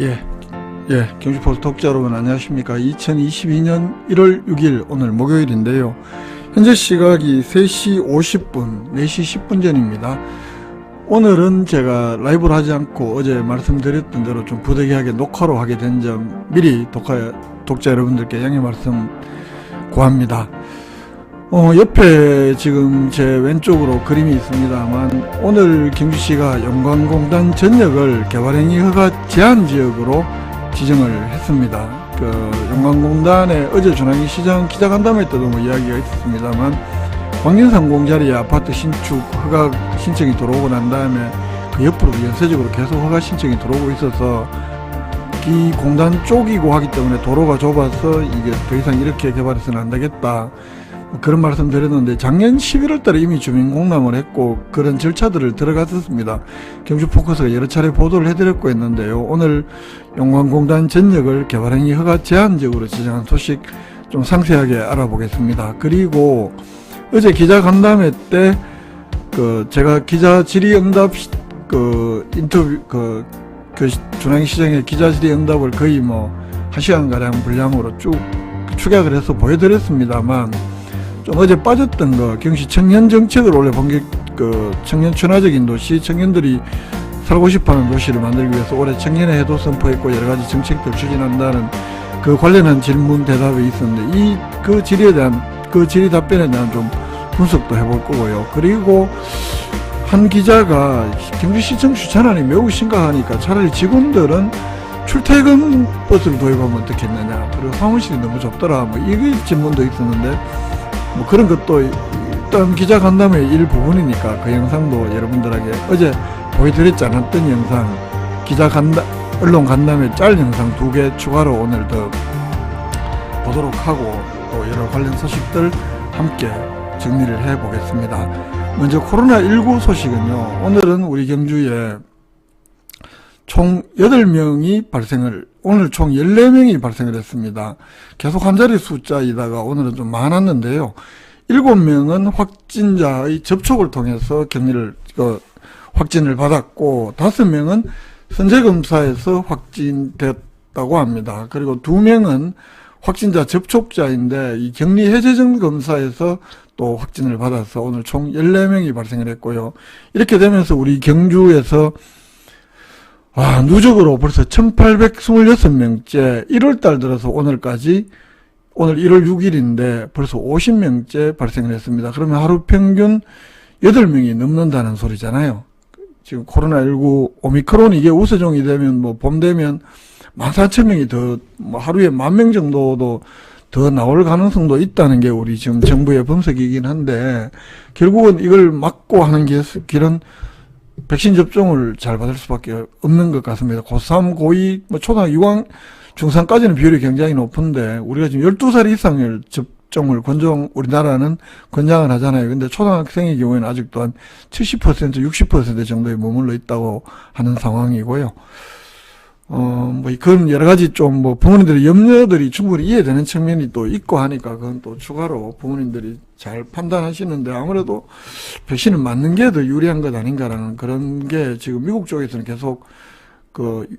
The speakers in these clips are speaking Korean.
예, 경주포스 독자 여러분 안녕하십니까. 2022년 1월 6일 오늘 목요일인데요. 현재 시각이 3시 50분, 4시 10분 전입니다. 오늘은 제가 라이브를 하지 않고 어제 말씀드렸던 대로 좀 부득이하게 녹화로 하게 된 점 미리 독자 여러분들께 양해 말씀 구합니다. 옆에 지금 제 왼쪽으로 그림이 있습니다만 오늘 경주시가 영광공단 전역을 개발행위 허가 제한 지역으로 지정을 했습니다. 영광공단에 어제 준하기 시장 기자간담회 때도 이야기가 있었습니다만 광진상공 자리에 아파트 신축 허가 신청이 들어오고 난 다음에 그 옆으로 연쇄적으로 계속 허가 신청이 들어오고 있어서 이 공단 쪽이고 하기 때문에 도로가 좁아서 이게 더 이상 이렇게 개발해서는 안 되겠다, 그런 말씀 드렸는데 작년 11월 달에 이미 주민공람을 했고 그런 절차들을 들어갔었습니다. 경주포커스가 여러 차례 보도를 해드렸고 했는데요. 오늘 영광공단 전역을 개발행위 허가 제한지역으로 지정한 소식 좀 상세하게 알아보겠습니다. 그리고 어제 기자간담회 때 제가 기자 질의응답 인터뷰 준하기 시장의 기자 질의응답을 거의 1시간가량 분량으로 쭉 축약을 해서 보여드렸습니다만 좀 어제 빠졌던 거, 경시 청년 정책을 원래 청년 친화적인 도시, 청년들이 살고 싶어하는 도시를 만들기 위해서 올해 청년의 해도 선포했고 여러 가지 정책들 추진한다는 그 관련한 질문 대답이 있었는데 그 질의 답변에 대한 좀 분석도 해볼 거고요. 그리고 한 기자가 경주시청 주차난이 매우 심각하니까 차라리 직원들은 출퇴근 버스를 도입하면 어떻겠느냐, 그리고 사무실이 너무 좁더라, 이 질문도 있었는데 그런 것도 일단 기자간담회 일부분이니까 그 영상도 여러분들에게 어제 보여드렸지 않았던 영상, 언론 간담회 짤 영상 2개 추가로 오늘 더 보도록 하고 또 여러 관련 소식들 함께 정리를 해 보겠습니다. 먼저 코로나19 소식은요. 오늘은 우리 경주에 총 8명이 오늘 총 14명이 발생을 했습니다. 계속 한 자리 숫자이다가 오늘은 좀 많았는데요. 7명은 확진자의 접촉을 통해서 확진을 받았고 5명은 선제검사에서 확진됐다고 합니다. 그리고 2명은 확진자 접촉자인데 이 격리 해제전 검사에서 또 확진을 받아서 오늘 총 14명이 발생을 했고요. 이렇게 되면서 우리 경주에서 누적으로 벌써 1826명째 1월달 들어서 오늘까지, 오늘 1월 6일인데 벌써 50명째 발생을 했습니다. 그러면 하루 평균 8명이 넘는다는 소리잖아요. 지금 코로나19 오미크론이 이게 우세종이 되면 봄 되면 14,000명이 더 하루에 10,000명 정도도 더 나올 가능성도 있다는 게 우리 지금 정부의 분석이긴 한데 결국은 이걸 막고 하는 길은 백신 접종을 잘 받을 수밖에 없는 것 같습니다. 고3, 고2, 초등학교 6학년, 중3까지는 비율이 굉장히 높은데 우리가 지금 12살 이상을 접종을 우리나라는 권장을 하잖아요. 근데 초등학생의 경우에는 아직도 한 70%, 60% 정도에 머물러 있다고 하는 상황이고요. 그건 여러 가지 부모님들의 염려들이 충분히 이해되는 측면이 또 있고 하니까 그건 또 추가로 부모님들이 잘 판단하시는데 아무래도 백신을 맞는 게 더 유리한 것 아닌가라는 그런 게 지금 미국 쪽에서는 계속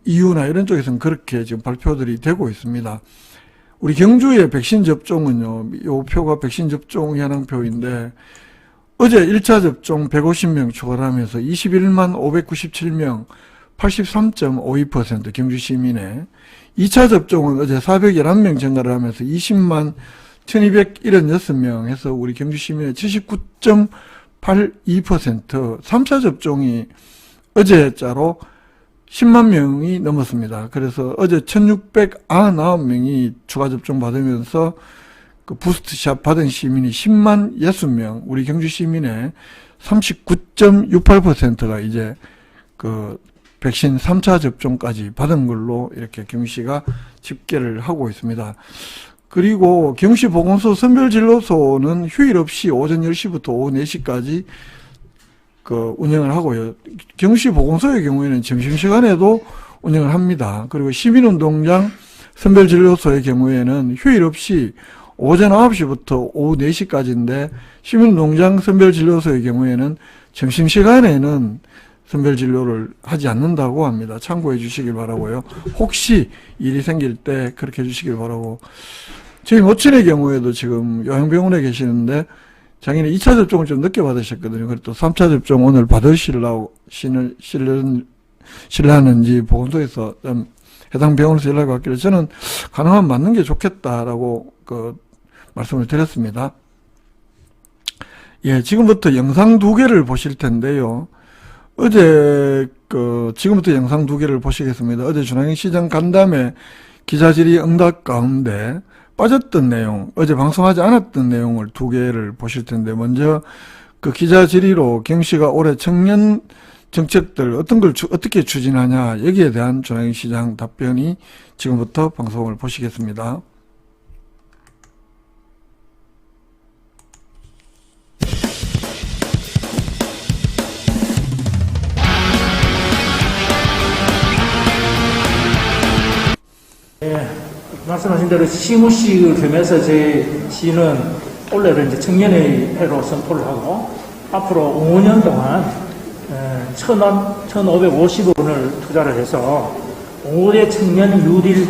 EU나 이런 쪽에서는 그렇게 지금 발표들이 되고 있습니다. 우리 경주의 백신 접종은요, 요 표가 백신 접종 현황표인데 어제 1차 접종 150명 추가를 하면서 21만 597명 83.52% 경주 시민의 2차 접종은 어제 411명 증가를 하면서 20만 1276명 해서 우리 경주 시민의 79.82%, 3차 접종이 어제자로 10만 명이 넘었습니다. 그래서 어제 1699명이 추가 접종 받으면서 부스트샷 받은 시민이 10만 60명, 우리 경주 시민의 39.68%가 이제 백신 3차 접종까지 받은 걸로 이렇게 경시가 집계를 하고 있습니다. 그리고 경시 보건소 선별진료소는 휴일 없이 오전 10시부터 오후 4시까지 운영을 하고요. 경시 보건소의 경우에는 점심시간에도 운영을 합니다. 그리고 시민운동장 선별진료소의 경우에는 휴일 없이 오전 9시부터 오후 4시까지인데 시민운동장 선별진료소의 경우에는 점심시간에는 선별 진료를 하지 않는다고 합니다. 참고해 주시길 바라고요. 혹시 일이 생길 때 그렇게 해 주시길 바라고. 저희 모친의 경우에도 지금 요양병원에 계시는데 작년에 2차 접종을 좀 늦게 받으셨거든요. 그리고 또 3차 접종 오늘 실례하는지 보건소에서 좀 해당 병원에서 연락이 왔길래 저는 가능하면 맞는 게 좋겠다라고 말씀을 드렸습니다. 예, 지금부터 영상 2개를 보실 텐데요. 지금부터 영상 2개를 보시겠습니다. 어제 중앙시장 간담회 기자 질의 응답 가운데 빠졌던 내용, 어제 방송하지 않았던 내용을 2개를 보실 텐데, 먼저 그 기자 질의로 경 씨가 올해 청년 정책들 어떻게 추진하냐, 여기에 대한 중앙시장 답변이 지금부터 방송을 보시겠습니다. 말씀하신 대로 시무식을 겸해서 저희 시는 올해를 이제 청년의 해로 선포를 하고 앞으로 5년 동안 1,550억 원을 투자를 해서 5대 청년 뉴딜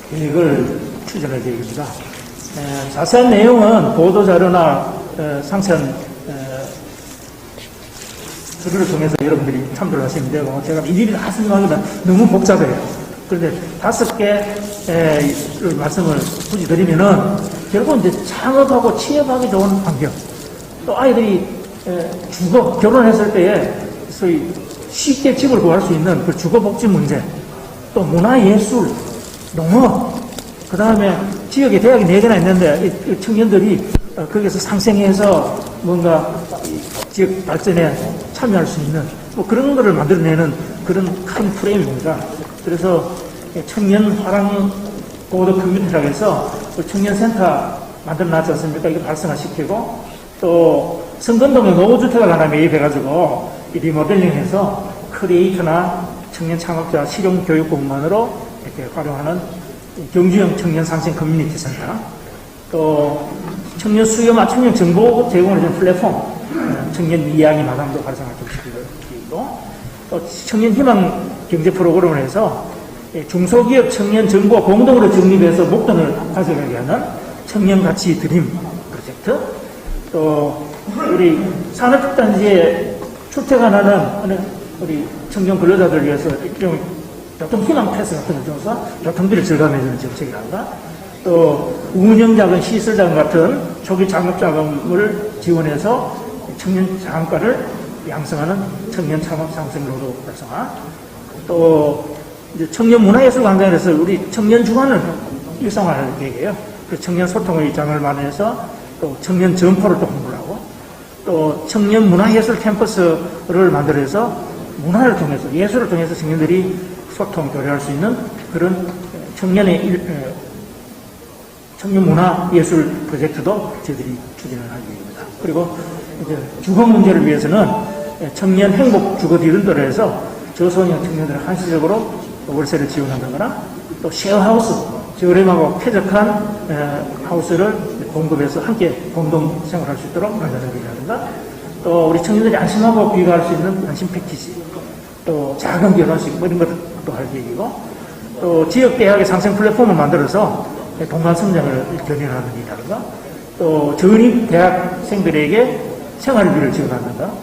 계획을 추진할 계획입니다. 자세한 내용은 보도자료나 상세한 글을 통해서 여러분들이 참조를 하시면 되고, 제가 일일이 다 설명하기는 너무 복잡해요. 그런데 5개를 말씀을 굳이 드리면은, 결국 이제 창업하고 취업하기 좋은 환경, 또 아이들이 결혼했을 때에 소위 쉽게 집을 구할 수 있는 그 주거복지 문제, 또 문화예술, 농업, 그 다음에 지역에 대학이 4개나 있는데 이 청년들이 거기서 상생해서 뭔가 지역 발전에 참여할 수 있는 뭐 그런 거를 만들어내는 그런 큰 프레임입니다. 그래서 청년 화랑 고도 커뮤니티라고 해서 청년센터 만들어 놨지 않습니까? 이거 발생화시키고, 또 성건동에 노후주택을 하나 매입해가지고 리모델링해서 크리에이터나 청년 창업자 실용교육 공간으로 이렇게 활용하는 경주형 청년 상생 커뮤니티 센터, 또 청년 수요와 청년 정보 제공을 해주는 플랫폼 청년 이야기 마당도 활성화시키고, 또 청년 희망 경제 프로그램을 해서 중소기업 청년 정보 공동으로 정립해서 목돈을 가져가게 하는 청년 가치 드림 프로젝트, 또 우리 산업단지에 출퇴근하는 우리 청년 근로자들 위해서 일종 교통 희망 패스 같은 걸 줘서 교통비를 절감해주는 정책이란가, 또 운영자금, 시설자금 같은 초기 창업자금을 지원해서 청년 자금과를 양성하는 청년 창업 상생 노동 활성화, 또 이제 청년 문화예술 광장에서 우리 청년 주간을 일상화할 계획이에요. 그 청년 소통의 장을 마련해서 또 청년 점포를 또 홍보를 하고, 또 청년 문화예술 캠퍼스를 만들어서 문화를 통해서, 예술을 통해서 청년들이 소통, 교류할 수 있는 그런 청년 문화예술 프로젝트도 저희들이 추진을 할 계획입니다. 그리고 이제 주거 문제를 위해서는 청년 행복 주거 디램도를 해서 저소득 청년들을 한시적으로 월세를 지원한다거나, 또 쉐어하우스, 저렴하고 쾌적한 하우스를 공급해서 함께 공동 생활할 수 있도록 만드는 것이라든가, 또 우리 청년들이 안심하고 귀가할 수 있는 안심 패키지, 또 작은 결혼식 뭐 이런 것도 할 계획이고, 또 지역 대학의 상생 플랫폼을 만들어서 동반 성장을 견인하는 일이라든가, 또 전입 대학생들에게 생활비를 지원한다든가,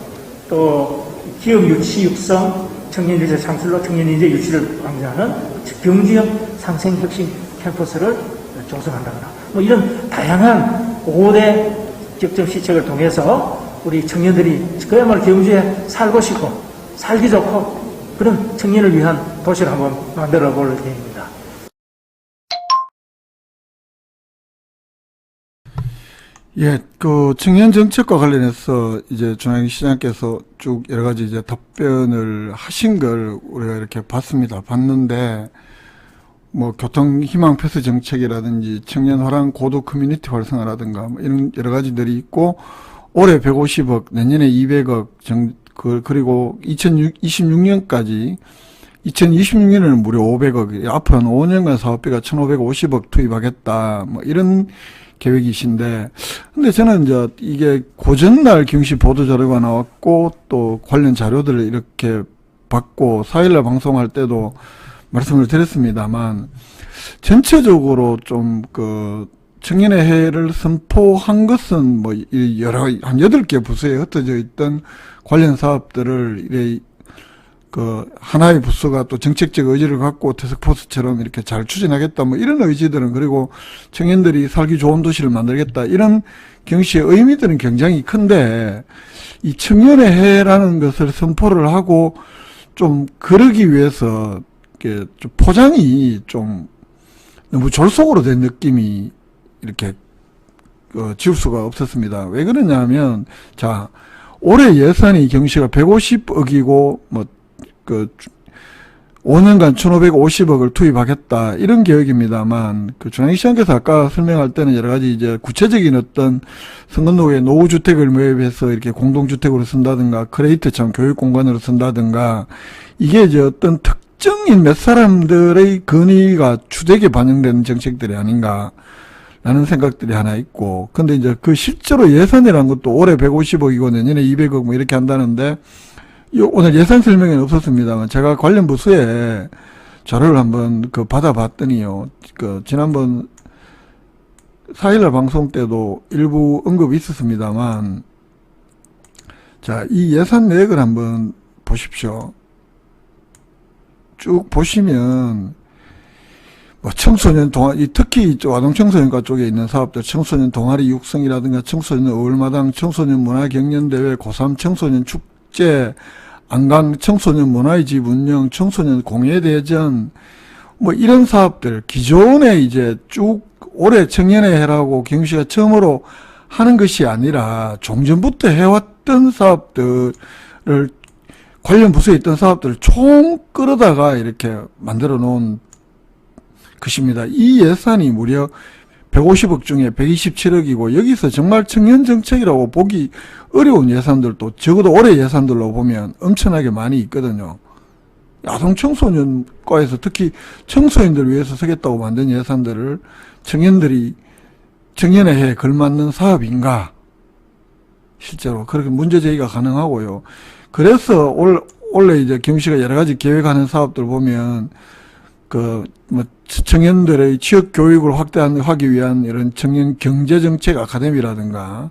또 기업 유치 육성, 청년 인재 창출로 청년 인재 유치를 방지하는 경주형 상생혁신 캠퍼스를 조성한다거나, 뭐 이런 다양한 5대 적정 시책을 통해서 우리 청년들이 그야말로 경주에 살고 싶고 살기 좋고 그런 청년을 위한 도시를 한번 만들어 볼 계획입니다. 예, 그 청년 정책과 관련해서 이제 중앙시장께서 쭉 여러 가지 이제 답변을 하신 걸 우리가 이렇게 봤는데, 뭐 교통 희망 패스 정책이라든지 청년 화랑 고도 커뮤니티 활성화라든가 뭐 이런 여러 가지들이 있고, 올해 150억, 내년에 200억 그리고 2026년까지 2026년에는 무려 500억, 앞으로 한 5년간 사업비가 1,550억 투입하겠다, 뭐 이런 계획이신데, 근데 저는 이제 이게 고전날 경시 보도자료가 나왔고 또 관련 자료들을 이렇게 받고 4일날 방송할 때도 말씀을 드렸습니다만, 전체적으로 좀 청년의 해를 선포한 것은 뭐 여러 한 8개 부서에 흩어져 있던 관련 사업들을 하나의 부서가 또 정책적 의지를 갖고 태스크포스처럼 이렇게 잘 추진하겠다 뭐 이런 의지들은, 그리고 청년들이 살기 좋은 도시를 만들겠다 이런 경시의 의미들은 굉장히 큰데, 이 청년의 해라는 것을 선포를 하고 좀 그러기 위해서 이렇게 좀 포장이 좀 너무 졸속으로 된 느낌이 이렇게 지울 수가 없었습니다. 왜 그러냐면, 자, 올해 예산이 경시가 150억이고 뭐 5년간 1,550억을 투입하겠다 이런 계획입니다만, 중앙시장께서 아까 설명할 때는 여러 가지 이제 구체적인 어떤 선거노구의 노후주택을 모집해서 이렇게 공동주택으로 쓴다든가 크레이트처럼 교육공간으로 쓴다든가, 이게 이제 어떤 특정인 몇 사람들의 건의가 주되게 반영되는 정책들이 아닌가 라는 생각들이 하나 있고, 근데 이제 실제로 예산이라는 것도 올해 150억이고 내년에 200억 뭐 이렇게 한다는데, 오늘 예산 설명에는 없었습니다만 제가 관련 부서에 자료를 한번 받아봤더니요, 지난번 4일날 방송 때도 일부 언급이 있었습니다만, 자, 이 예산 내역을 한번 보십시오. 쭉 보시면 뭐 청소년 동아리, 특히 아동청소년과 쪽에 있는 사업들, 청소년 동아리 육성이라든가 청소년 어울마당, 청소년 문화경연대회, 고3 청소년 축제, 안강 청소년 문화의 집 운영, 청소년 공예대전, 뭐 이런 사업들, 기존에 이제 쭉 올해 청년의 해라고 경시가 처음으로 하는 것이 아니라 종전부터 해왔던 사업들을, 관련 부서에 있던 사업들을 총 끌어다가 이렇게 만들어 놓은 것입니다. 이 예산이 무려 150억 중에 127억이고, 여기서 정말 청년 정책이라고 보기 어려운 예산들도 적어도 올해 예산들로 보면 엄청나게 많이 있거든요. 아동 청소년과에서 특히 청소년들을 위해서 쓰겠다고 만든 예산들을 청년의 해에 걸맞는 사업인가? 실제로 그렇게 문제 제기가 가능하고요. 그래서 원래 이제 경시가 여러 가지 계획하는 사업들 보면 청년들의 취업 교육을 확대하기 위한 이런 청년 경제정책 아카데미라든가,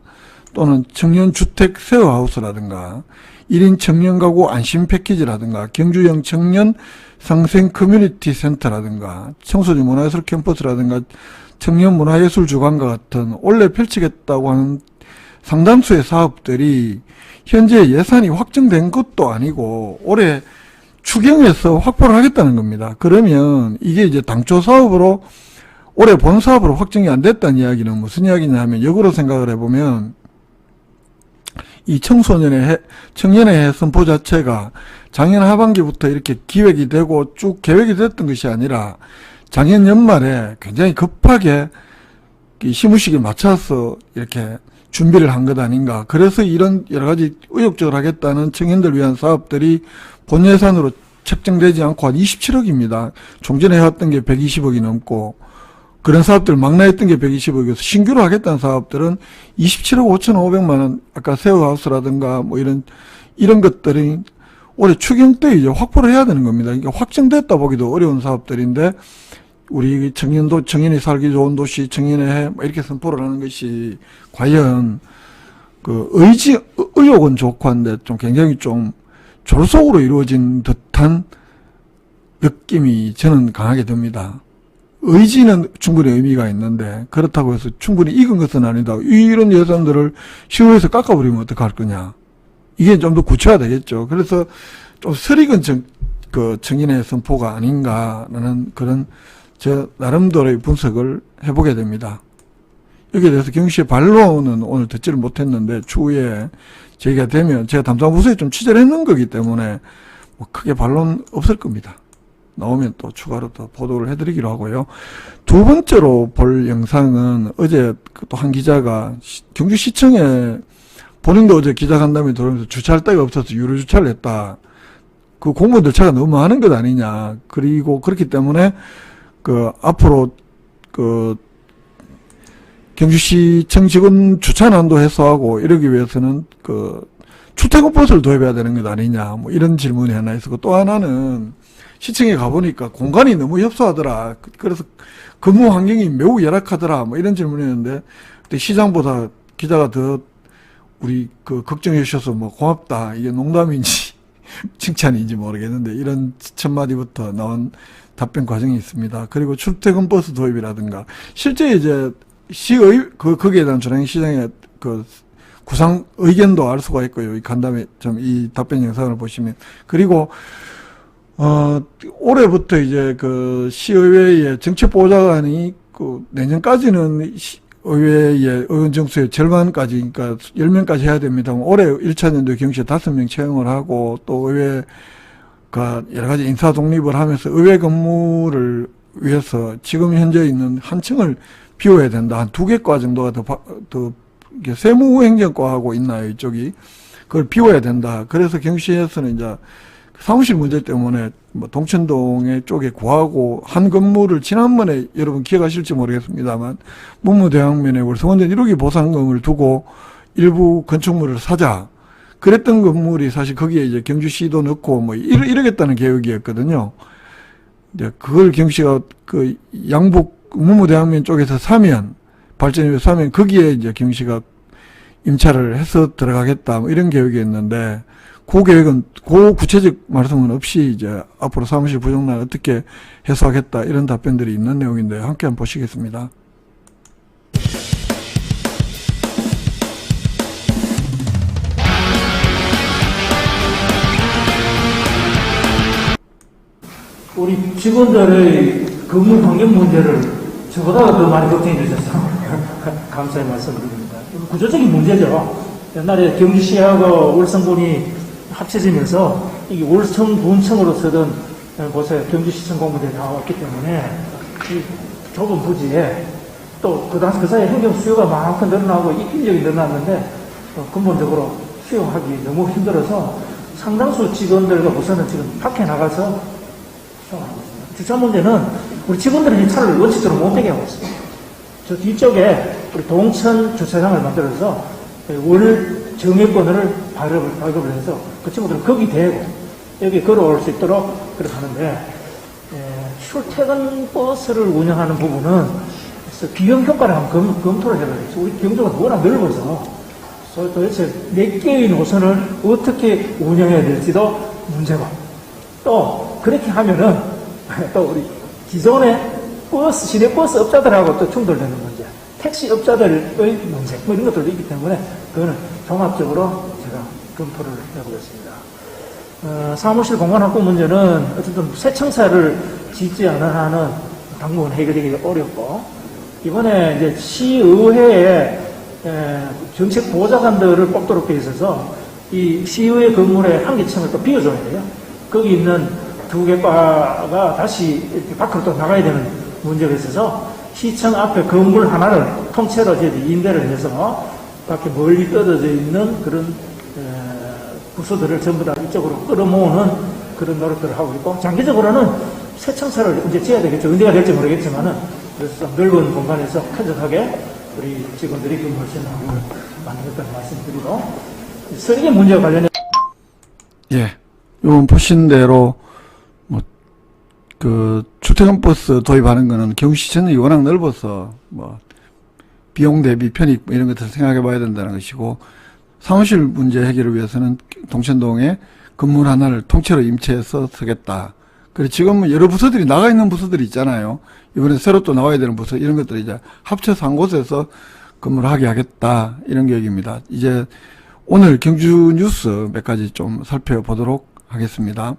또는 청년 주택 쉐어하우스라든가, 1인 청년 가구 안심 패키지라든가, 경주형 청년 상생 커뮤니티 센터라든가, 청소년 문화예술 캠퍼스라든가, 청년 문화예술 주간과 같은 원래 펼치겠다고 하는 상당수의 사업들이 현재 예산이 확정된 것도 아니고 올해 추경해서 확보를 하겠다는 겁니다. 그러면 이게 이제 당초 사업으로, 올해 본 사업으로 확정이 안 됐다는 이야기는 무슨 이야기냐 하면, 역으로 생각을 해보면 이 청년의 해 선포 자체가 작년 하반기부터 이렇게 기획이 되고 쭉 계획이 됐던 것이 아니라 작년 연말에 굉장히 급하게 시무식에 맞춰서 이렇게 준비를 한 것 아닌가. 그래서 이런 여러 가지 의욕적으로 하겠다는 청년들 위한 사업들이 본 예산으로 책정되지 않고 한 27억입니다. 종전에 해왔던 게 120억이 넘고, 그런 사업들 망라했던 게 120억이어서 신규로 하겠다는 사업들은 27억 5,500만 원, 아까 세어하우스라든가 뭐 이런 것들이 올해 추경 때 이제 확보를 해야 되는 겁니다. 그러니까 확정됐다 보기도 어려운 사업들인데, 우리 청년이 살기 좋은 도시, 청년의 해, 뭐 이렇게 선포를 하는 것이 과연 의욕은 좋고 한데 좀 굉장히 좀 졸속으로 이루어진 듯한 느낌이 저는 강하게 듭니다. 의지는 충분히 의미가 있는데, 그렇다고 해서 충분히 익은 것은 아니다. 이런 예산들을 시의회에서 깎아버리면 어떡할 거냐. 이게 좀 더 구체화되겠죠. 그래서 좀 설익은 청년의 선포가 아닌가라는 그런 저 나름대로의 분석을 해보게 됩니다. 여기에 대해서 경시의 반론은 오늘 듣지를 못했는데, 추후에 저희가 되면 제가 담당 부서에 좀 취재를 했는 거기 때문에 뭐 크게 반론 없을 겁니다. 나오면 또 추가로 또 보도를 해드리기로 하고요. 두 번째로 볼 영상은, 어제 또 한 기자가 경주시청에 본인도 어제 기자간담회 들어오면서 주차할 데가 없어서 유료 주차를 했다. 그 공무원들 차가 너무 많은 것 아니냐. 그리고 그렇기 때문에 앞으로 경주시청 직원 주차난도 해소하고 이러기 위해서는 출퇴근 버스를 도입해야 되는 것 아니냐, 뭐 이런 질문이 하나 있었고, 또 하나는 시청에 가보니까 공간이 너무 협소하더라. 그래서 근무 환경이 매우 열악하더라. 뭐 이런 질문이었는데, 그때 시장보다 기자가 더 우리 걱정해 주셔서 뭐 고맙다. 이게 농담인지 칭찬인지 모르겠는데, 이런 첫 마디부터 나온 답변 과정이 있습니다. 그리고 출퇴근 버스 도입이라든가, 실제 이제 거기에 대한 조량시장의 구상 의견도 알 수가 있고요. 이 간담회 이 답변 영상을 보시면. 그리고 올해부터 이제 시의회의 정책보좌관이 내년까지는 의회의 의원 정수의 절반까지, 그러니까 10명까지 해야 됩니다. 올해 1차 년도에 경시에 5명 채용을 하고, 또 의회가 여러 가지 인사 독립을 하면서 의회 근무를 위해서 지금 현재 있는 한 층을 비워야 된다. 한 2개 과 정도가 더 이게 세무행정과하고 있나요, 이쪽이? 그걸 비워야 된다. 그래서 경시에서는 이제 사무실 문제 때문에 뭐 동천동에 쪽에 구하고 한 건물을 지난번에 여러분 기억하실지 모르겠습니다만 문무대학면에 월성원전 1호기 보상금을 두고 일부 건축물을 사자. 그랬던 건물이 사실 거기에 이제 경주시도 넣고 뭐 이러겠다는 계획이었거든요. 이제 그걸 경시가 양북 문무대학면 쪽에서 사면, 발전을 사면 거기에 이제 경시가 임차를 해서 들어가겠다, 뭐 이런 계획이었는데, 그 계획은, 그 구체적 말씀은 없이 이제 앞으로 사무실 부족난 어떻게 해소하겠다, 이런 답변들이 있는 내용인데, 함께 한번 보시겠습니다. 우리 직원들의 근무 환경 문제를 저보다 더 많이 걱정해 주셔서 감사의 말씀을 드립니다. 구조적인 문제죠. 옛날에 경주시하고 월성군이 합쳐지면서 이게 월성 분청으로 쓰던 보세요. 경주시청 공무원들이 나왔기 때문에 이 좁은 부지에 또 그 사이에 행정 수요가 많고 늘어나고 인력이 늘어났는데 근본적으로 수용하기 너무 힘들어서 상당수 직원들과 우선은 지금 밖에 나가서 수용하고 있습니다. 주차 문제는 우리 직원들은 이 차를 원칙적으로 못 되게 하고 있습니다. 저 뒤쪽에 우리 동천 주차장을 만들어서 월 정액권을 발급을 해서 그 친구들은 거기 대고 여기 걸어올 수 있도록 그렇게 하는데, 출퇴근 버스를 운영하는 부분은 비용 효과를 한번 검토를 해봐야 겠죠. 우리 경주가 워낙 넓어서 도대체 몇 개의 노선을 어떻게 운영해야 될지도 문제고, 또 그렇게 하면은 또 우리 기존의 시내버스 업자들하고 또 충돌되는 문제, 택시업자들의 문제, 뭐 이런 것들도 있기 때문에 그거는 종합적으로 제가 검토를 해보겠습니다. 사무실 공간 확보 문제는 어쨌든 새 청사를 짓지 않은 한은 당분간 해결되기 어렵고, 이번에 이제 시의회에 정책 보좌관들을 뽑도록 되어 있어서 이 시의회 건물에 한 개 층을 또 비워줘야 돼요. 거기 있는 2개 과가 다시 이렇게 밖으로 또 나가야 되는 문제가 있어서 시청 앞에 건물 하나를 통째로 임대를 해서 밖에 멀리 떨어져 있는 그런 부서들을 전부 다 이쪽으로 끌어모으는 그런 노력들을 하고 있고, 장기적으로는 새 청사를 이제 지어야 되겠죠. 언제가 될지 모르겠지만은, 그래서 넓은 공간에서 쾌적하게 우리 직원들이 근무할 수 있는 환경을 만들겠다는 말씀드리고, 쓰레기 문제와 관련해 예, 요번 보신 대로 출퇴근 버스 도입하는 거는 경주시청이 워낙 넓어서 비용 대비 편익 이런 것들을 생각해 봐야 된다는 것이고, 사무실 문제 해결을 위해서는 동천동에 건물 하나를 통째로 임차해서 쓰겠다. 그리고 지금 여러 부서들이 나가 있는 부서들이 있잖아요. 이번에 새로 또 나와야 되는 부서, 이런 것들을 이제 합쳐서 한 곳에서 근무를 하게 하겠다, 이런 계획입니다. 이제 오늘 경주 뉴스 몇 가지 좀 살펴보도록 하겠습니다.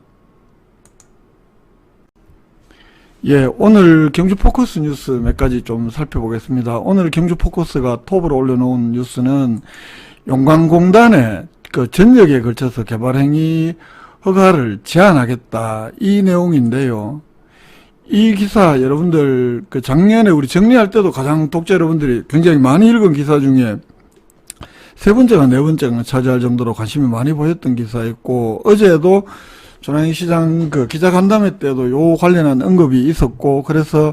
예, 오늘 경주 포커스 뉴스 몇 가지 좀 살펴보겠습니다. 오늘 경주 포커스가 톱으로 올려놓은 뉴스는 용광공단의 전역에 걸쳐서 개발행위 허가를 제한하겠다, 이 내용인데요. 이 기사 여러분들 작년에 우리 정리할 때도 가장 독자 여러분들이 굉장히 많이 읽은 기사 중에 세 번째가 네 번째가 차지할 정도로 관심이 많이 보였던 기사였고, 어제도 조남희 시장 기자간담회 때도 요 관련한 언급이 있었고, 그래서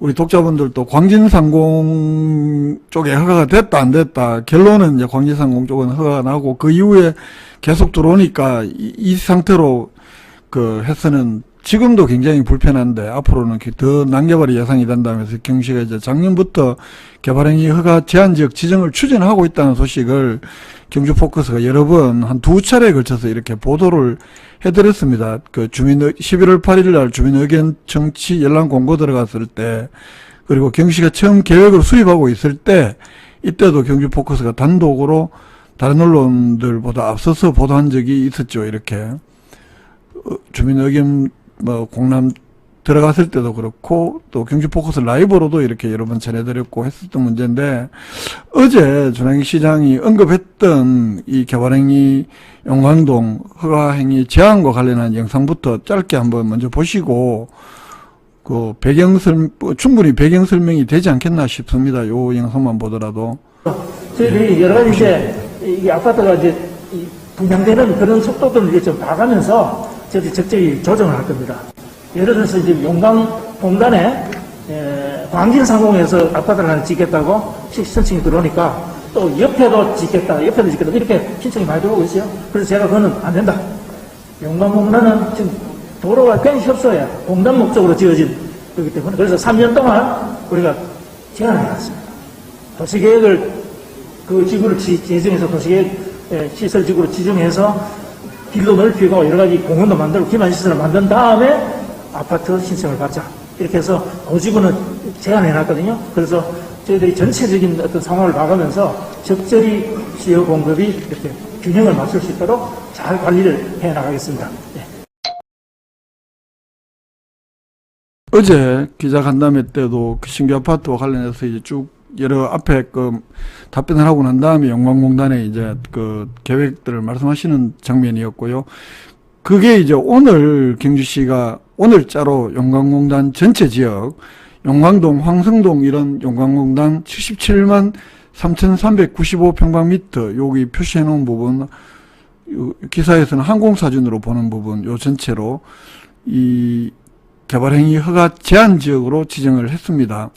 우리 독자분들도 광진상공 쪽에 허가가 됐다 안 됐다, 결론은 이제 광진상공 쪽은 허가가 나고 그 이후에 계속 들어오니까 이 상태로 해서는 지금도 굉장히 불편한데 앞으로는 더 난개발이 예상이 된다면서 경시가 이제 작년부터 개발행위 허가 제한지역 지정을 추진하고 있다는 소식을 경주포커스가 여러 번 한 두 차례에 걸쳐서 이렇게 보도를 해드렸습니다. 11월 8일 날 주민의견 청취 연락 공고 들어갔을 때, 그리고 경시가 처음 계획을 수립하고 있을 때, 이때도 경주포커스가 단독으로 다른 언론들보다 앞서서 보도한 적이 있었죠. 이렇게 주민의견 공람 들어갔을 때도 그렇고 또 경주포커스 라이브로도 이렇게 여러 번 전해드렸고 했었던 문제인데, 어제 전환기 시장이 언급했던 이 개발행위 용광동 허가행위 제한과 관련한 영상부터 짧게 한번 먼저 보시고 충분히 배경 설명이 되지 않겠나 싶습니다. 요 영상만 보더라도. 저희들이 여러 가지 이제 이 아파트가 이제 분양되는 그런 속도들을 이제 좀 봐가면서 저희들이 적절히 조정을 할 겁니다. 예를 들어서 이제 용광공단에 광진상공에서 아파트를 하나 짓겠다고 신청이 들어오니까 또 옆에도 짓겠다 이렇게 신청이 많이 들어오고 있어요. 그래서 제가 그거는 안 된다. 용광공단은 지금 도로가 굉장히 협소해 공단 목적으로 지어진 거기 때문에, 그래서 3년 동안 우리가 제한을 해놨습니다. 도시계획을 그 지구를 제정해서 도시계획 시설지구로 지정해서 길도 넓히고 여러 가지 공원도 만들고 기반시설을 만든 다음에 아파트 신청을 받자. 이렇게 해서 도지구는 제한해놨거든요. 그래서 저희들이 전체적인 어떤 상황을 봐가면서 적절히 시효 공급이 이렇게 균형을 맞출 수 있도록 잘 관리를 해 나가겠습니다. 네. 어제 기자간담회 때도 신규 아파트와 관련해서 이제 쭉 여러 앞에 답변을 하고 난 다음에 용광공단의 이제 계획들을 말씀하시는 장면이었고요. 그게 이제 오늘 경주시가 오늘자로 용광공단 전체 지역, 용광동, 황성동 이런 용광공단 77만 3,395평방미터 여기 표시해 놓은 부분, 기사에서는 항공사진으로 보는 부분, 요 전체로 이 개발행위 허가 제한 지역으로 지정을 했습니다.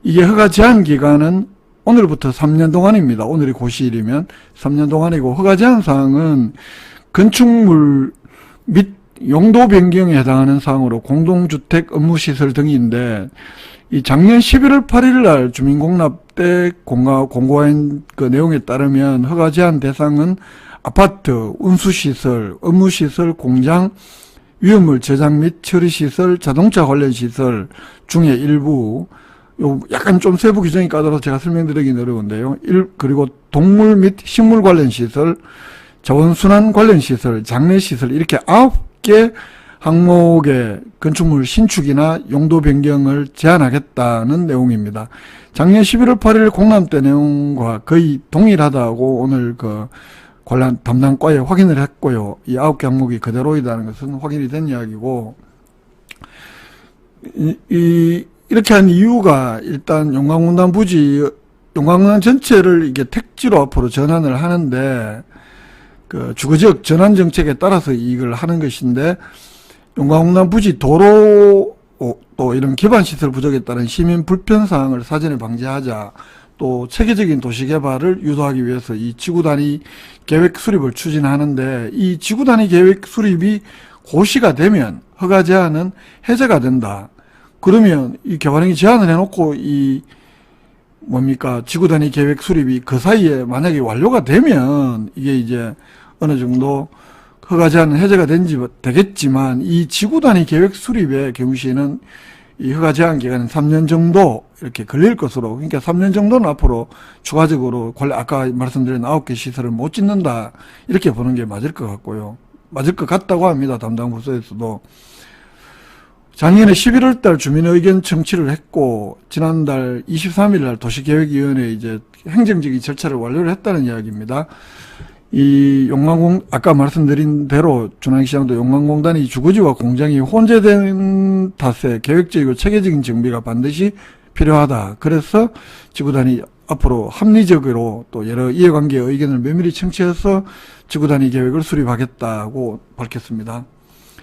이게 허가 제한 기간은 오늘부터 3년 동안입니다. 오늘이 고시일이면 3년 동안이고, 허가 제한 사항은 건축물 및 용도 변경에 해당하는 사항으로 공동주택 업무시설 등인데, 이 작년 11월 8일 날 주민공납 때 공고한 그 내용에 따르면 허가 제한 대상은 아파트, 운수시설, 업무시설, 공장, 위험물 저장 및 처리시설, 자동차 관련 시설 중에 일부, 요 약간 좀 세부 규정이 까다로워서 제가 설명드리긴 어려운데요. 그리고 동물 및 식물 관련 시설, 자원순환 관련 시설, 장례시설 이렇게 9개 항목의 건축물 신축이나 용도 변경을 제한하겠다는 내용입니다. 작년 11월 8일 공람 때 내용과 거의 동일하다고 오늘 관련 담당과에 확인을 했고요. 이 9개 항목이 그대로이다는 것은 확인이 된 이야기고, 이렇게 한 이유가 일단 용광공단 부지, 용광공단 전체를 이게 택지로 앞으로 전환을 하는데, 주거지역 전환 정책에 따라서 이걸 하는 것인데, 용광공단 부지 도로 또 이런 기반시설 부족에 따른 시민 불편 사항을 사전에 방지하자, 또 체계적인 도시개발을 유도하기 위해서 이 지구단위 계획 수립을 추진하는데, 이 지구단위 계획 수립이 고시가 되면 허가 제한은 해제가 된다. 그러면 이 개발행위 제한을 해놓고 지구단위 계획 수립이 그 사이에 만약에 완료가 되면 이게 이제 어느 정도 허가 제한은 해제가 되겠지만, 이 지구단위 계획 수립의 경우시에는 이 허가 제한 기간은 3년 정도 이렇게 걸릴 것으로, 그러니까 3년 정도는 앞으로 추가적으로 아까 말씀드린 9개 시설을 못 짓는다, 이렇게 보는 게 맞을 것 같고요. 맞을 것 같다고 합니다. 담당 부서에서도. 작년에 11월 달 주민의견 청취를 했고, 지난달 23일 날 도시계획위원회 이제 행정적인 절차를 완료를 했다는 이야기입니다. 이 아까 말씀드린 대로 중앙시장도 용광공단이 주거지와 공장이 혼재된 탓에 계획적이고 체계적인 정비가 반드시 필요하다. 그래서 지구단위 앞으로 합리적으로 또 여러 이해관계의 의견을 면밀히 청취해서 지구단위 계획을 수립하겠다고 밝혔습니다.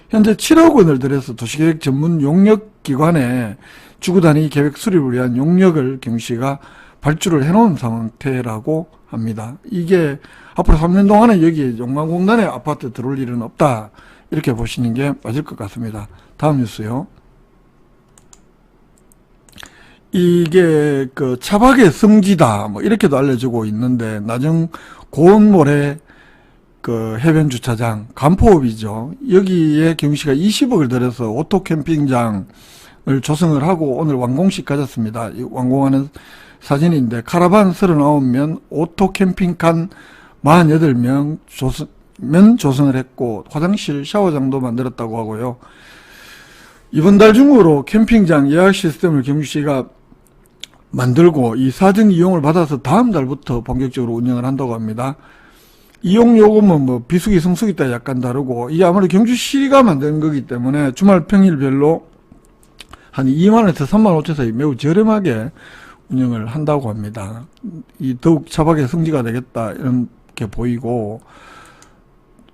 현재 7억 원을 들여서 도시계획 전문 용역기관에 주구 단위 계획 수립을 위한 용역을 경주시가 발주를 해놓은 상태라고 합니다. 이게 앞으로 3년 동안은 여기 용광공단에 아파트 들어올 일은 없다, 이렇게 보시는 게 맞을 것 같습니다. 다음 뉴스요. 이게 그 차박의 성지다, 뭐 이렇게도 알려지고 있는데, 나정 고운모래 그 해변 주차장 간포읍이죠. 여기에 경주시가 20억을 들여서 오토 캠핑장을 조성을 하고 오늘 완공식 가졌습니다. 이 완공하는 사진인데, 카라반 39면, 오토 캠핑칸 48명 조성을 했고, 화장실, 샤워장도 만들었다고 하고요. 이번 달 중으로 캠핑장 예약 시스템을 경주시가 만들고 이 사전 이용을 받아서 다음 달부터 본격적으로 운영을 한다고 합니다. 이용 요금은 뭐 비수기 성수기 따라 약간 다르고, 이게 아무래도 경주시가 만드는 거기 때문에 주말 평일별로 한 2만원에서 3만 5천 사이 매우 저렴하게 운영을 한다고 합니다. 이 더욱 차박의 성지가 되겠다, 이렇게 보이고,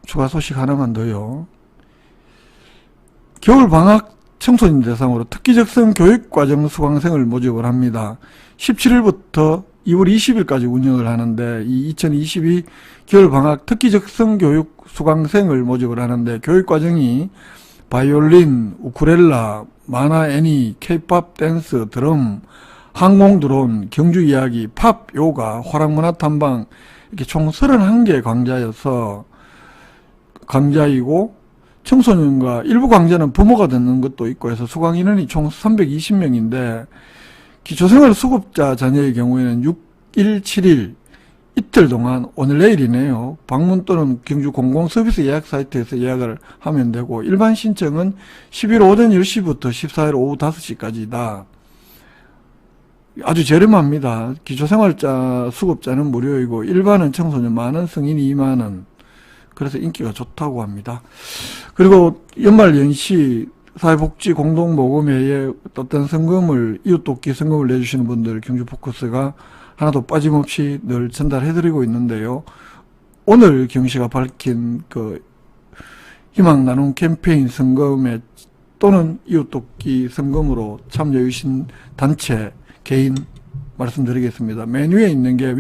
추가 소식 하나만 더요. 겨울 방학 청소년 대상으로 특기적성 교육과정 수강생을 모집을 합니다. 17일부터 2월 20일까지 운영을 하는데, 이 2022 겨울방학 특기적성 교육 수강생을 모집을 하는데, 교육과정이 바이올린, 우쿨렐라, 만화 애니, 케이팝 댄스, 드럼, 항공 드론, 경주 이야기, 팝, 요가, 화랑문화 탐방, 이렇게 총 31개 강좌이고, 청소년과 일부 강좌는 부모가 듣는 것도 있고 해서 수강 인원이 총 320명인데, 기초생활 수급자 자녀의 경우에는 6일, 7일 이틀 동안, 오늘 내일이네요, 방문 또는 경주 공공서비스 예약 사이트에서 예약을 하면 되고, 일반 신청은 11일 오전 10시부터 14일 오후 5시까지다. 아주 저렴합니다. 기초생활자 수급자는 무료이고, 일반은 청소년 만원, 성인이 2만원. 그래서 인기가 좋다고 합니다. 그리고 연말 연시 사회복지 공동모금회에 어떤 성금을, 이웃돕기 성금을 내주시는 분들 경주 포커스가 하나도 빠짐없이 늘 전달해드리고 있는데요. 오늘 경시가 밝힌 그 희망 나눔 캠페인 성금에 또는 이웃돕기 성금으로 참여해주신 단체, 개인 말씀드리겠습니다. 맨 위에 있는 게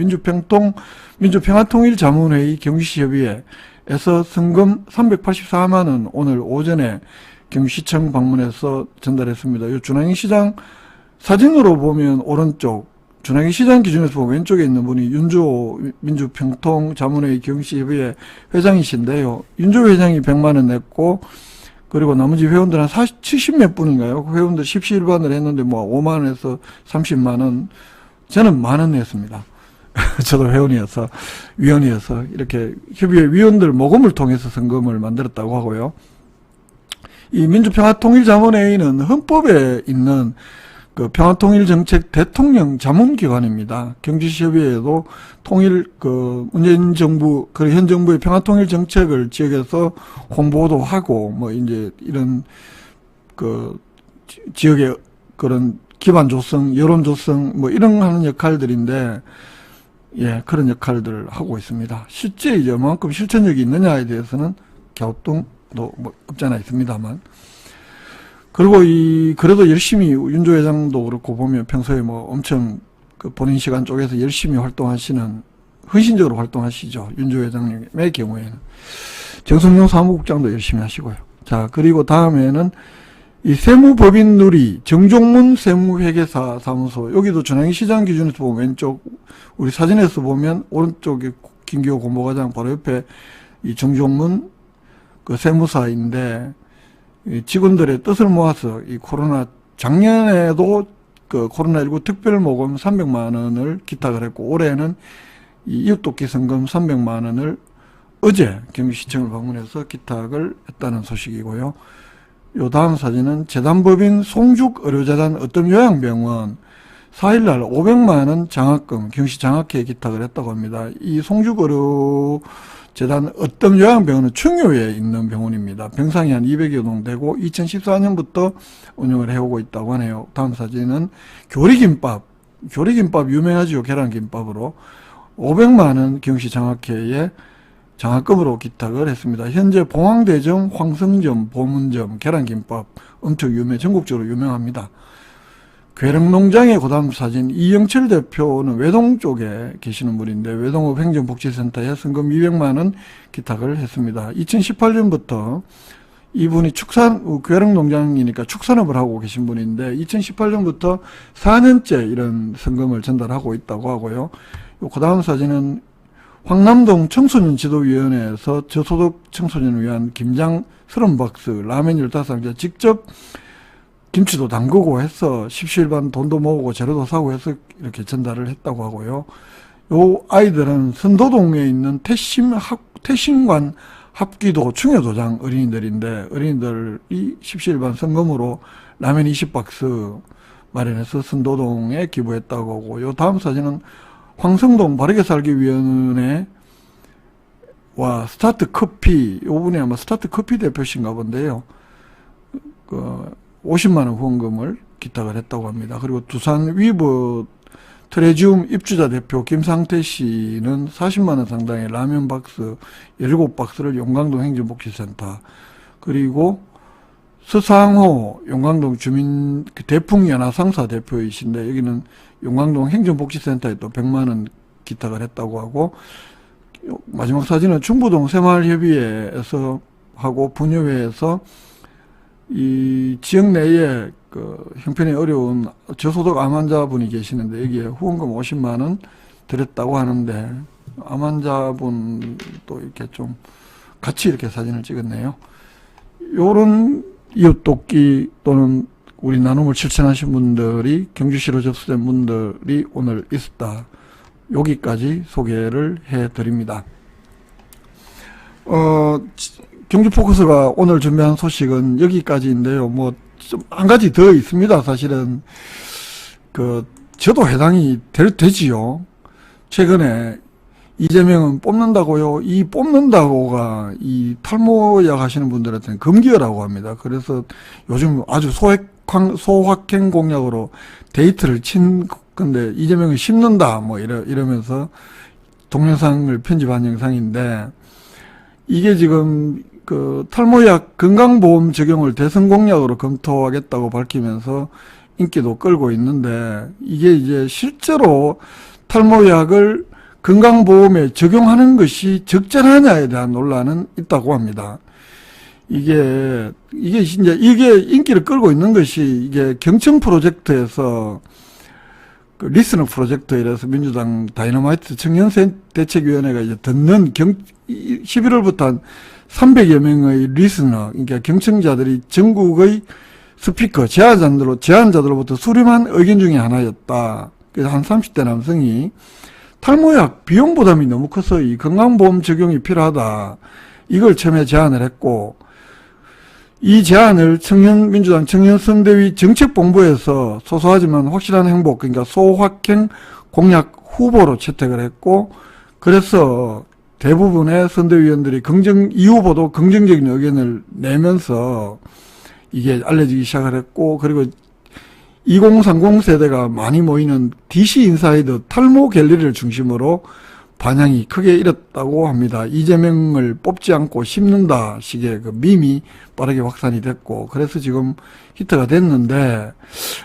민주평화통일자문회의 경주시협의회에서 성금 384만원 오늘 오전에 경주시청 방문해서 전달했습니다. 이 준항시장 사진으로 보면 오른쪽, 준항시장 기준에서 보면 왼쪽에 있는 분이 윤주호 민주평통자문회의 경주시협의회 회장이신데요. 윤주호 회장이 100만원 냈고, 그리고 나머지 회원들 한 70몇 분인가요? 회원들 십시일반을 했는데 뭐 5만원에서 30만원, 저는 만원 냈습니다. 저도 회원이어서, 위원이어서 이렇게 협의회 위원들 모금을 통해서 성금을 만들었다고 하고요. 이 민주평화통일자문회의는 헌법에 있는 그 평화통일정책 대통령 자문기관입니다. 경주시협의회에도 문재인 정부, 현 정부의 평화통일정책을 지역에서 홍보도 하고, 뭐, 이제, 이런, 지역의 그런 기반 조성, 여론 조성, 뭐, 이런 하는 역할들인데, 예, 그런 역할들을 하고 있습니다. 실제 이제 얼마만큼 실천력이 있느냐에 대해서는 갸우뚱도 뭐 없지 않아 있습니다만. 그리고 그래도 열심히 윤조 회장도 그렇고 보면 평소에 뭐 엄청 본인 시간 쪽에서 열심히 헌신적으로 활동하시죠. 윤조 회장님의 경우에는. 정성용 사무국장도 열심히 하시고요. 자, 그리고 다음에는 이 세무법인 누리 정종문 세무회계사 사무소, 여기도 준항시장 기준에서 보면 왼쪽, 우리 사진에서 보면 오른쪽에 김기호 공보과장 바로 옆에 이 정종문 그 세무사인데, 이 직원들의 뜻을 모아서 이 작년에도 그 코로나19 특별모금 300만원을 기탁을 했고, 올해는 이 이웃돕기 성금 300만원을 어제 경기시청을 방문해서 기탁을 했다는 소식이고요. 요 다음 사진은 재단법인 송죽의료재단 어떤 요양병원 4일날 500만원 장학금, 경시 장학회에 기탁을 했다고 합니다. 이 송죽의료재단 어떤 요양병원은 충요에 있는 병원입니다. 병상이 한 200여 동 되고 2014년부터 운영을 해오고 있다고 하네요. 다음 사진은 교리김밥 유명하죠. 계란김밥으로 500만원 경시 장학회에 장학금으로 기탁을 했습니다. 현재 봉황대점, 황성점, 보문점, 계란김밥 엄청 전국적으로 유명합니다. 괴릉농장의 그다음 사진, 이영철 대표는 외동 쪽에 계시는 분인데 외동읍 행정복지센터에 성금 200만 원 기탁을 했습니다. 2018년부터 이분이 괴릉농장이니까 축산업을 하고 계신 분인데 2018년부터 4년째 이런 성금을 전달하고 있다고 하고요. 그 다음 사진은 황남동 청소년지도위원회에서 저소득 청소년을 위한 김장 30박스, 라면 15상자 직접 김치도 담그고 해서 십시일반 돈도 모으고 재료도 사고 해서 이렇게 전달을 했다고 하고요. 요 아이들은 선도동에 있는 태심관 합기도 충효도장 어린이들인데 어린이들이 십시일반 성금으로 라면 20박스 마련해서 선도동에 기부했다고 하고 요 다음 사진은 황성동 바르게 살기 위원회와 스타트 커피, 요분이 아마 스타트 커피 대표신가 본데요. 50만원 후원금을 기탁을 했다고 합니다. 그리고 두산 위브 트레지움 입주자 대표 김상태 씨는 40만원 상당의 라면 박스 17박스를 용광동 행정복지센터, 그리고 서상호 용광동 주민 대풍연화상사 대표이신데 여기는 용광동 행정복지센터에 또 100만원 기탁을 했다고 하고, 마지막 사진은 중부동 새마을협의회에서 하고 분여회에서 이 지역 내에 형편이 어려운 저소득 암 환자분이 계시는데 여기에 후원금 50만원 드렸다고 하는데 암 환자분도 이렇게 좀 같이 이렇게 사진을 찍었네요. 요런 이웃돕기 또는 우리 나눔을 실천하신 분들이 경주시로 접수된 분들이 오늘 있었다. 여기까지 소개를 해드립니다. 경주포커스가 오늘 준비한 소식은 여기까지인데요. 뭐 좀 한 가지 더 있습니다. 사실은 저도 해당이 되지요. 최근에 이재명은 뽑는다고요. 이 뽑는다고가 이 탈모약 하시는 분들한테는 금기어라고 합니다. 그래서 요즘 아주 소확행 공약으로 데이트를 친 건데 이재명은 심는다 뭐 이러면서 동영상을 편집한 영상인데, 이게 지금 탈모약 건강보험 적용을 대선 공약으로 검토하겠다고 밝히면서 인기도 끌고 있는데, 이게 이제 실제로 탈모약을 건강보험에 적용하는 것이 적절하냐에 대한 논란은 있다고 합니다. 이게 인기를 끌고 있는 것이 이게 경청 프로젝트에서 리스너 프로젝트 이래서 민주당 다이너마이트 청년대책위원회가 이제 듣는 11월부터 한 300여 명의 리스너, 그러니까 경청자들이 전국의 스피커, 제안자들로부터 수렴한 의견 중에 하나였다. 그래서 한 30대 남성이 탈모약 비용 부담이 너무 커서 이 건강보험 적용이 필요하다. 이걸 처음에 제안을 했고, 이 제안을 민주당 청년선대위 정책본부에서 소소하지만 확실한 행복, 그러니까 소확행 공약 후보로 채택을 했고, 그래서 대부분의 선대위원들이 이 후보도 긍정적인 의견을 내면서 이게 알려지기 시작을 했고, 그리고 2030 세대가 많이 모이는 DC 인사이드 탈모 갤러리를 중심으로 반향이 크게 일었다고 합니다. 이재명을 뽑지 않고 심는다 식의 밈이 빠르게 확산이 됐고, 그래서 지금 히트가 됐는데,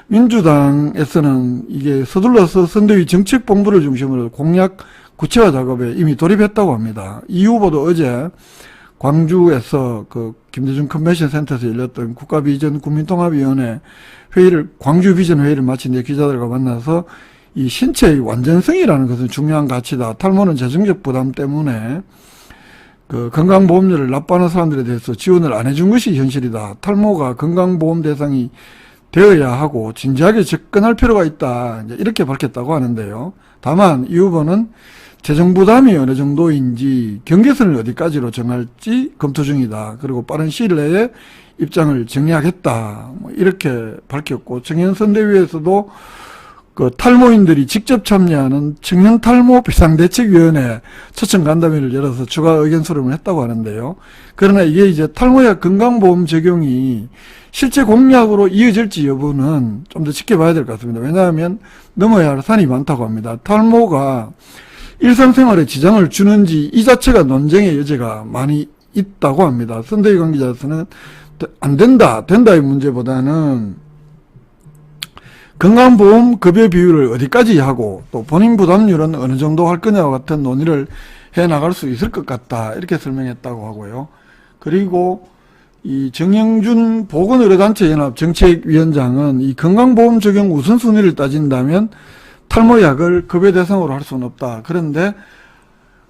민주당에서는 이게 서둘러서 선대위 정책본부를 중심으로 공약 구체화 작업에 이미 돌입했다고 합니다. 이 후보도 어제 광주에서 김대중 컨벤션 센터에서 열렸던 국가비전 국민통합위원회 광주 비전 회의를 마친 뒤에 기자들과 만나서 이 신체의 완전성이라는 것은 중요한 가치다. 탈모는 재정적 부담 때문에 건강보험료를 납부하는 사람들에 대해서 지원을 안 해준 것이 현실이다. 탈모가 건강보험 대상이 되어야 하고 진지하게 접근할 필요가 있다. 이렇게 밝혔다고 하는데요. 다만 이 후보는 재정 부담이 어느 정도인지 경계선을 어디까지로 정할지 검토 중이다. 그리고 빠른 시일 내에 입장을 정리하겠다. 이렇게 밝혔고, 청년선대위에서도 탈모인들이 직접 참여하는 청년탈모 비상대책위원회 초청 간담회를 열어서 추가 의견 수렴을 했다고 하는데요. 그러나 이게 이제 탈모약 건강보험 적용이 실제 공약으로 이어질지 여부는 좀 더 지켜봐야 될 것 같습니다. 왜냐하면 넘어야 할 산이 많다고 합니다. 탈모가 일상생활에 지장을 주는지 이 자체가 논쟁의 여지가 많이 있다고 합니다. 선대위 관계자에서는 된다의 문제보다는 건강보험 급여 비율을 어디까지 하고 또 본인 부담률은 어느 정도 할 거냐와 같은 논의를 해 나갈 수 있을 것 같다. 이렇게 설명했다고 하고요. 그리고 이 정영준 보건의료단체연합 정책위원장은 이 건강보험 적용 우선순위를 따진다면 탈모약을 급여 대상으로 할 수는 없다. 그런데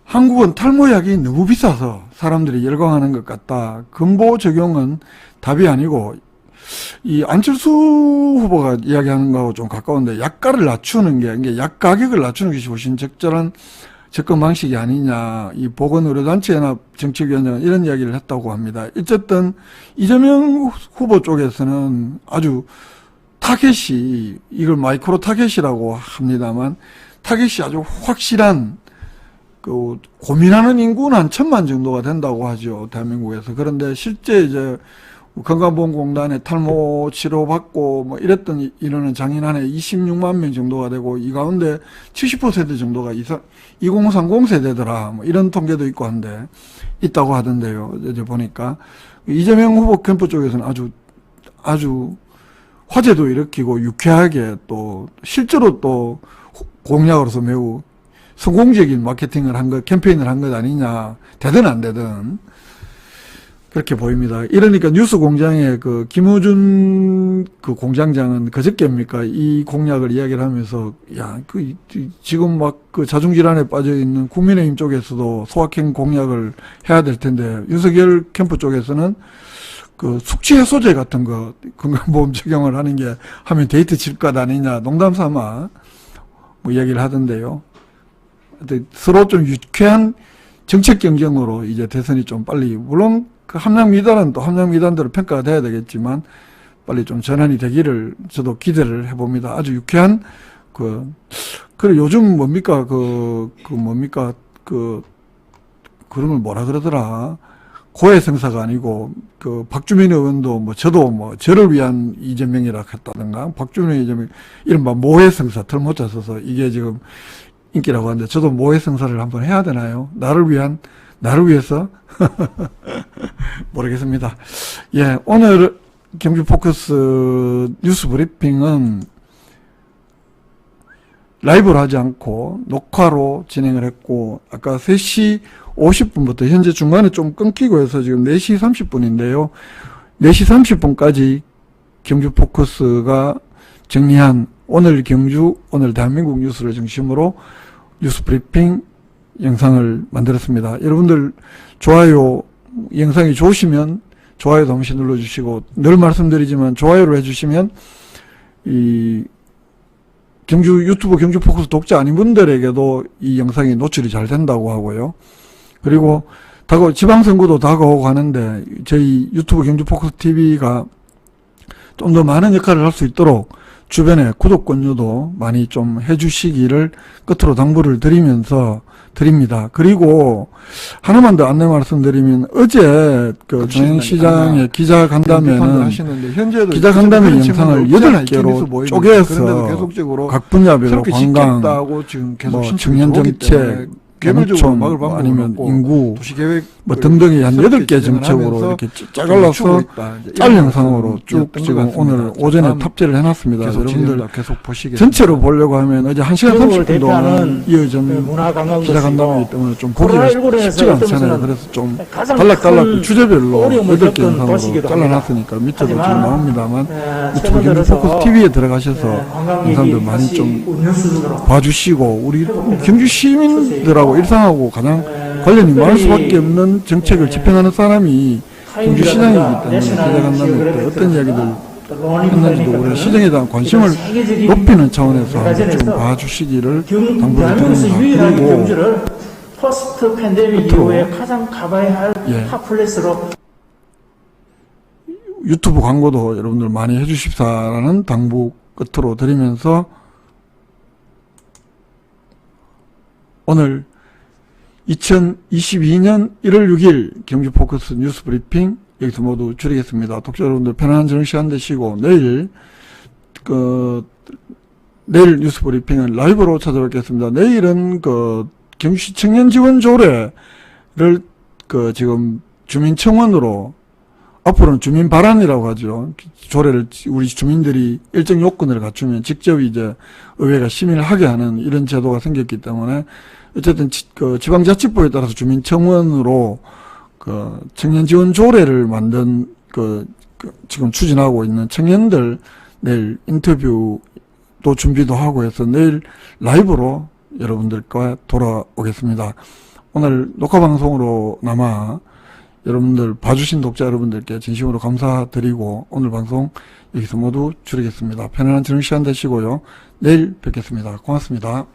한국은 탈모약이 너무 비싸서 사람들이 열광하는 것 같다. 근보 적용은 답이 아니고 이 안철수 후보가 이야기하는 거하고 좀 가까운데 약가를 낮추는 게, 이게 약 가격을 낮추는 것이 훨씬 적절한 접근 방식이 아니냐. 이 보건의료단체연합 정책위원장은 이런 이야기를 했다고 합니다. 어쨌든 이재명 후보 쪽에서는 아주 타겟이, 이걸 마이크로 타겟이라고 합니다만, 타겟이 아주 확실한, 그 고민하는 인구는 한 1,000만 정도가 된다고 하죠, 대한민국에서. 그런데 실제 이제 건강보험공단에 탈모 치료받고 뭐 이랬던 인원은 작년 한 해 26만 명 정도가 되고, 이 가운데 70% 정도가 2030 세대더라, 뭐 이런 통계도 있고 한데, 있다고 하던데요. 이제 보니까 이재명 후보 캠프 쪽에서는 아주 화제도 일으키고 유쾌하게 또 실제로 또 공약으로서 매우 성공적인 마케팅을 한 것, 캠페인을 한 것 아니냐, 되든 안 되든 그렇게 보입니다. 이러니까 뉴스공장의 그 김우준 그 공장장은 그저께입니까 이 공약을 이야기를 하면서, 야, 지금 막 그 자중질환에 빠져 있는 국민의힘 쪽에서도 소확행 공약을 해야 될 텐데, 윤석열 캠프 쪽에서는 그 숙취 해소제 같은 거 건강보험 적용을 하는 게 하면 데이트 칠 것 아니냐, 농담 삼아 뭐 이야기를 하던데요. 서로 좀 유쾌한 정책 경쟁으로 이제 대선이 좀 빨리, 물론 그 함량 미단은 또 함량 미단대로 평가가 돼야 되겠지만 빨리 좀 전환이 되기를 저도 기대를 해봅니다. 아주 유쾌한 그리고 요즘 뭡니까 그런 걸 뭐라 그러더라. 고해성사가 아니고 그 박주민 의원도 뭐 저도 뭐 저를 위한 이재명이라 했다든가, 박주민 이재명 이른바 모해성사, 털모자 써서 이게 지금 인기라고 하는데, 저도 모해성사를 한번 해야 되나요? 나를 위해서? 모르겠습니다. 예, 오늘 경주 포커스 뉴스 브리핑은 라이브로 하지 않고 녹화로 진행을 했고, 아까 3시 50분부터 현재 중간에 좀 끊기고 해서 지금 4시 30분인데요. 4시 30분까지 경주 포커스가 정리한 오늘 경주, 오늘 대한민국 뉴스를 중심으로 뉴스 브리핑 영상을 만들었습니다. 여러분들 좋아요, 영상이 좋으시면 좋아요도 한 번씩 눌러주시고, 늘 말씀드리지만 좋아요를 해주시면 이 경주 유튜브 경주 포커스 독자 아닌 분들에게도 이 영상이 노출이 잘 된다고 하고요. 그리고 지방선거도 다가오고 하는데 저희 유튜브 경주 포커스 TV가 좀 더 많은 역할을 할 수 있도록 주변에 구독 권유도 많이 좀 해주시기를 끝으로 당부를 드립니다. 그리고 하나만 더 안내 말씀드리면, 어제 그 중앙시장의 기자간담회는 기자간담회 영상을 8개로 쪼개서 각 분야별로 관광, 뭐 청년정책, 개발적으로 아니면 인구 뭐 등등이 한 8개 정책으로 이렇게 짜갈라서 짤 영상으로 쭉 지금 오늘 오전에 탑재를 해놨습니다. 여러분들 전체로 보려고 하면 어제 1시간 30분 동안 이어진 기자간담회이기 때문에 좀 보기가 쉽지가 않잖아요. 그래서 좀 달락달락 주제별로 8개 영상으로 잘라놨으니까 밑에도 지금 나옵니다만 유튜브 경주 포커스 TV에 들어가셔서 영상들 많이 좀 봐주시고, 우리 경주 시민들하고 일상하고 가장 관련이 많을 수밖에 없는 정책을 집행하는 사람이 경주시장이기 때문에 기자간담회 때 어떤 이야기들 했는지도 우리 시장에 대한 관심을 높이는 차원에서 한번 좀 봐주시기를 당부를 드립니다. 그리고 포스트 팬데믹 이후에 가장 가봐야 할 핫플레이스로 유튜브 광고도 여러분들 많이 해주십사라는 당부 끝으로 드리면서, 오늘 2022년 1월 6일 경주 포커스 뉴스 브리핑 여기서 모두 줄이겠습니다. 독자 여러분들 편안한 저녁 시간 되시고, 내일 뉴스 브리핑은 라이브로 찾아뵙겠습니다. 내일은 경주시 청년 지원 조례를 지금 주민청원으로 앞으로는 주민 발안이라고 하죠. 조례를 우리 주민들이 일정 요건을 갖추면 직접 이제 의회가 심의를 하게 하는 이런 제도가 생겼기 때문에 어쨌든 그 지방자치법에 따라서 주민청원으로 그 청년 지원 조례를 만든 지금 추진하고 있는 청년들 내일 인터뷰도 준비도 하고 해서 내일 라이브로 여러분들과 돌아오겠습니다. 오늘 녹화방송으로나마 여러분들 봐주신 독자 여러분들께 진심으로 감사드리고 오늘 방송 여기서 모두 줄이겠습니다. 편안한 저녁 시간 되시고요. 내일 뵙겠습니다. 고맙습니다.